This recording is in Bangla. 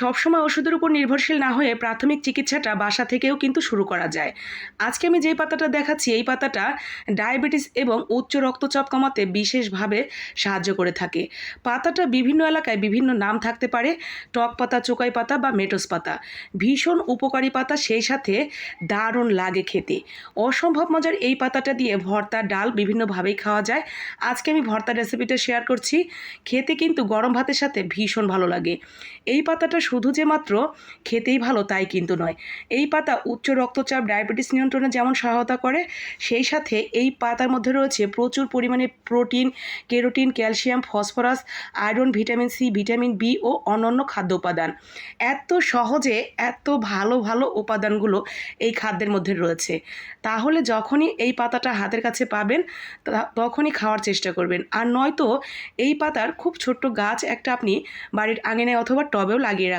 সবসময় ওষুধের উপর নির্ভরশীল না হয়ে প্রাথমিক চিকিৎসাটা বাসা থেকেও কিন্তু শুরু করা যায়। আজকে আমি যেই পাতাটা দেখাচ্ছি এই পাতাটা ডায়াবেটিস এবং উচ্চ রক্তচাপ কমাতে বিশেষভাবে সাহায্য করে থাকে। পাতাটা বিভিন্ন এলাকায় বিভিন্ন নাম থাকতে পারে, টক পাতা, চোকাই পাতা বা মেটোস পাতা। ভীষণ উপকারী পাতা, সেই সাথে দারুণ লাগে খেতে। অসম্ভব মজার এই পাতাটা দিয়ে ভর্তা, ডাল বিভিন্নভাবেই খাওয়া যায়। আজকে আমি ভর্তা রেসিপিটা শেয়ার করছি। খেতে কিন্তু গরম ভাতের সাথে ভীষণ ভালো লাগে। এই পাতাটা শুধু যে মাত্র খেতেই ভালো তাই কিন্তু নয়। এই পাতা উচ্চ রক্তচাপ, ডায়াবেটিস নিয়ন্ত্রণে যেমন সহায়তা করে, সেই সাথে এই পাতার মধ্যে রয়েছে প্রচুর পরিমাণে protein, carotene, calcium, phosphorus, iron, vitamin C, vitamin B ও অন্যান্য খাদ্য উপাদান। এত সহজে এত ভালো ভালো উপাদানগুলো এই খাদ্যের মধ্যে রয়েছে। তাহলে যখনই এই পাতাটা হাতের কাছে পাবেন তখনই খাওয়ার চেষ্টা করবেন। আর নয়তো এই পাতার খুব ছোট্ট গাছ একটা আপনি বাড়ির আঙিনায় অথবা টবেও লাগিয়ে রাখবেন।